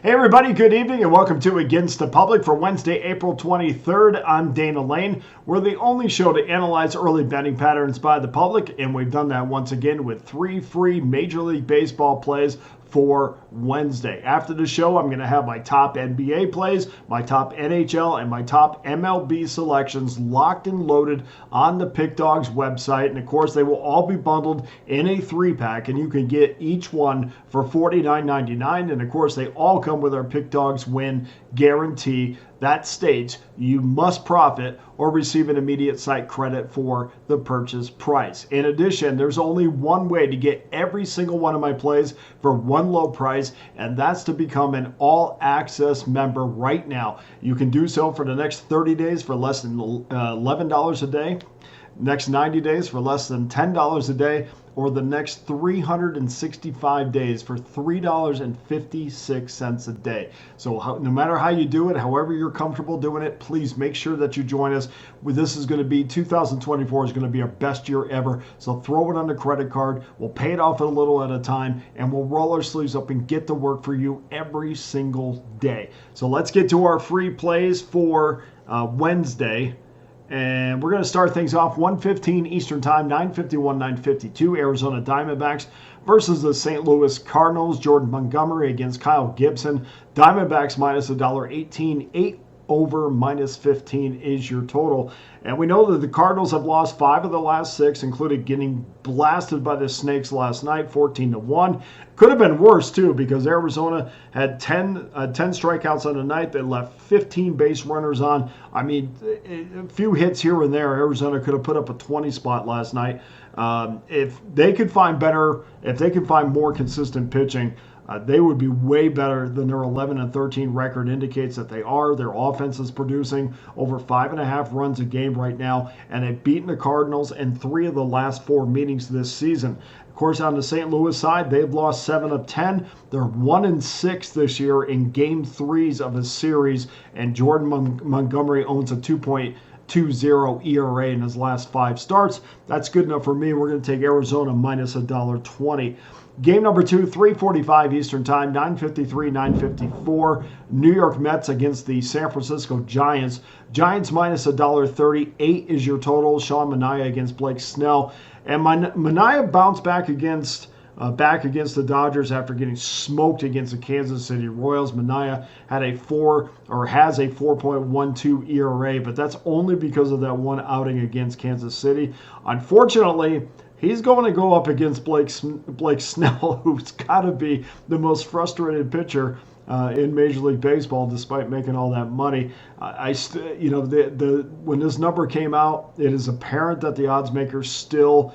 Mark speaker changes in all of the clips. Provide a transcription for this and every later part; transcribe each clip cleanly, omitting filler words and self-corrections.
Speaker 1: Hey everybody, good evening and welcome to Against the Public for Wednesday, April 23rd. I'm Dana Lane. We're the only show to analyze early betting patterns by the public, and we've done that once again with 3 free Major League Baseball plays for Wednesday. After the show, I'm going to have my top NBA plays, my top NHL, and my top MLB selections locked and loaded on the Pickdawgz website. And of course, they will all be bundled in a 3-pack, and you can get each one for $49.99. And of course, they all come with our Pickdawgz win guarantee that states you must profit or receive an immediate site credit for the purchase price. In addition, there's only one way to get every single one of my plays for one low price, and that's to become an all-access member right now. You can do so for the next 30 days for less than $11 a day, next 90 days for less than $10 a day, or the next 365 days for $3.56 a day. So no matter how you do it, however you're comfortable doing it, please make sure that you join us. This is going to be 2024 is going to be our best year ever. So throw it on the credit card. We'll pay it off a little at a time, and we'll roll our sleeves up and get to work for you every single day. So let's get to our free plays for Wednesday. And we're going to start things off 1:15 Eastern Time, 9:51, 9:52. Arizona Diamondbacks versus the St. Louis Cardinals. Jordan Montgomery against Kyle Gibson. Diamondbacks minus $1.18. 8 over minus 15 is your total. And we know that the Cardinals have lost 5 of the last 6, including getting blasted by the Snakes last night, 14-1. Could have been worse, too, because Arizona had 10 strikeouts on the night. They left 15 base runners on. I mean, a few hits here and there. Arizona could have put up a 20 spot last night. If they could find more consistent pitching, they would be way better than their 11-13 record indicates that they are. Their offense is producing over 5.5 runs a game right now, and they've beaten the Cardinals in 3 of the last 4 meetings this season. Of course, on the St. Louis side, they've lost 7 of 10. They're 1-6 this year in Game 3s of a series, and Jordan Montgomery owns a 2.20 ERA in his last 5 starts. That's good enough for me. We're going to take Arizona minus $1.20. Game number 2, 3:45 Eastern Time, 9:53, 9:54. New York Mets against the San Francisco Giants. Giants minus $1.30. 8 is your total. Sean Manaea against Blake Snell. And Manaea bounced back against the Dodgers after getting smoked against the Kansas City Royals. Manaea has a 4.12 ERA, but that's only because of that one outing against Kansas City. Unfortunately, he's going to go up against Blake Snell, who's got to be the most frustrated pitcher in Major League Baseball, despite making all that money. When this number came out, it is apparent that the odds makers still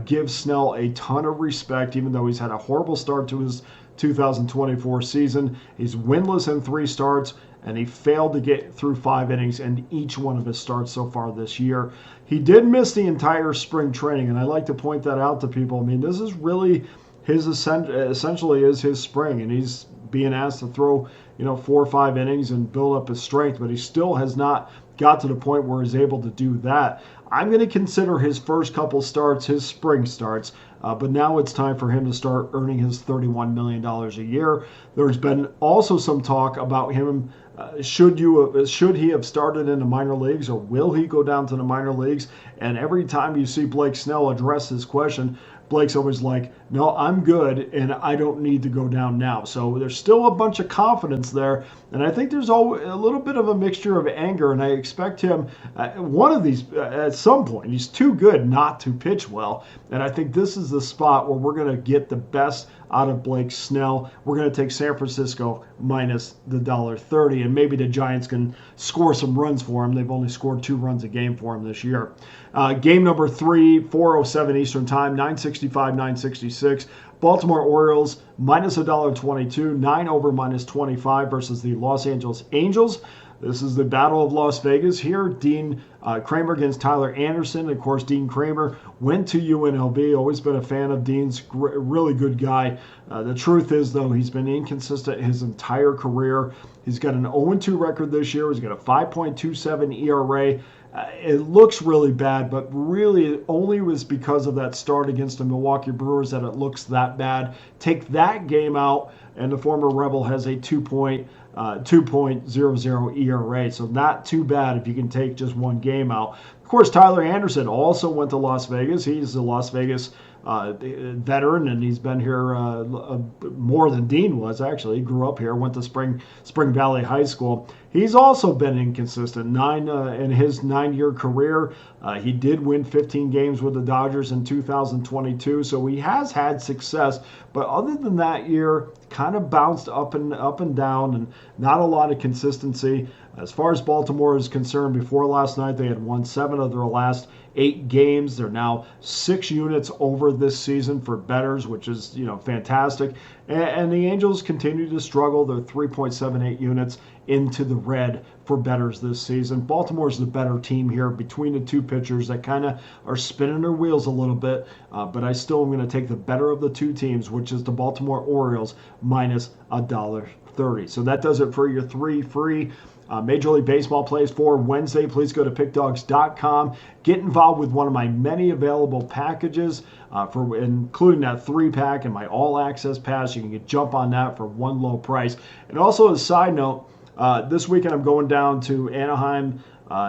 Speaker 1: give Snell a ton of respect, even though he's had a horrible start to his 2024 season. He's winless in 3 starts, and he failed to get through 5 innings in each one of his starts so far this year. He did miss the entire spring training, and I like to point that out to people. I mean, this is really essentially is his spring, and he's being asked to throw 4 or 5 innings and build up his strength, but he still has not got to the point where he's able to do that. I'm going to consider his first couple starts his spring starts, but now it's time for him to start earning his $31 million a year. There's been also some talk about him. Should he have started in the minor leagues, or will he go down to the minor leagues? And every time you see Blake Snell address this question, Blake's always like, no, I'm good, and I don't need to go down now. So there's still a bunch of confidence there, and I think there's a little bit of a mixture of anger, and I expect him, one of these, at some point, he's too good not to pitch well, and I think this is the spot where we're going to get the best out of Blake Snell. We're going to take San Francisco minus the $1.30, and maybe the Giants can score some runs for him. They've only scored 2 runs a game for him this year. Game number 3, 4:07 Eastern Time, 9:65, 9:66. Baltimore Orioles minus $1.22, 9 over minus 25 versus the Los Angeles Angels. This is the Battle of Las Vegas here. Dean Kramer against Tyler Anderson. Of course, Dean Kramer went to UNLV. Always been a fan of Dean's. Really good guy. The truth is, though, he's been inconsistent his entire career. He's got an 0-2 record this year. He's got a 5.27 ERA. It looks really bad, but really it only was because of that start against the Milwaukee Brewers that it looks that bad. Take that game out, and the former Rebel has a 2.00 ERA, so not too bad if you can take just one game out. Of course, Tyler Anderson also went to Las Vegas. He's a Las Vegas veteran, and he's been here more than Dean was, actually. He grew up here, went to Spring Valley High School. He's also been inconsistent. In his 9-year career, he did win 15 games with the Dodgers in 2022, so he has had success. But other than that year, kind of bounced up and down, and not a lot of consistency. As far as Baltimore is concerned, before last night, they had won 7 of their last 8 games. They're now 6 units over this season for bettors, which is fantastic. And the Angels continue to struggle. They're 3.78 units into the red for bettors this season. Baltimore's the better team here between the two pitchers that kind of are spinning their wheels a little bit. But I still am going to take the better of the two teams, which is the Baltimore Orioles minus $1.30. So that does it for your 3 free Major League Baseball plays for Wednesday. Please go to pickdawgz.com. Get involved with one of my many available packages, for including that 3-pack and my all-access pass. You can jump on that for one low price. And also, as a side note, this weekend I'm going down to Anaheim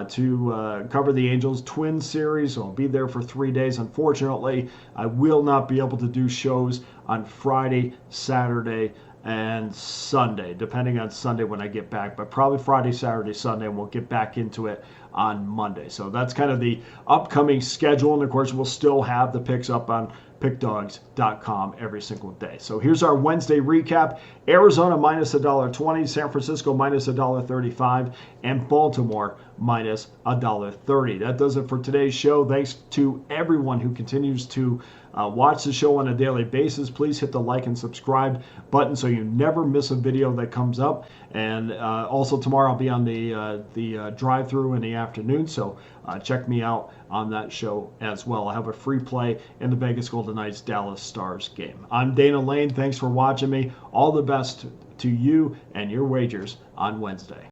Speaker 1: to cover the Angels Twins series. So I'll be there for 3 days. Unfortunately, I will not be able to do shows on Friday, Saturday, and Sunday, depending on Sunday when I get back, but probably Friday, Saturday, Sunday, and we'll get back into it on Monday. So that's kind of the upcoming schedule, and of course we'll still have the picks up on pickdawgz.com every single day. So here's our Wednesday recap. Arizona minus $1.20, San Francisco minus $1.35, and Baltimore minus $1.30. That does it for today's show. Thanks to everyone who continues to watch the show on a daily basis. Please hit the like and subscribe button so you never miss a video that comes up. And also tomorrow I'll be on the drive-through in the afternoon, so check me out on that show as well. I have a free play in the Vegas Golden Knights Dallas Stars game. I'm Dana Lane. Thanks for watching me. All the best to you and your wagers on Wednesday.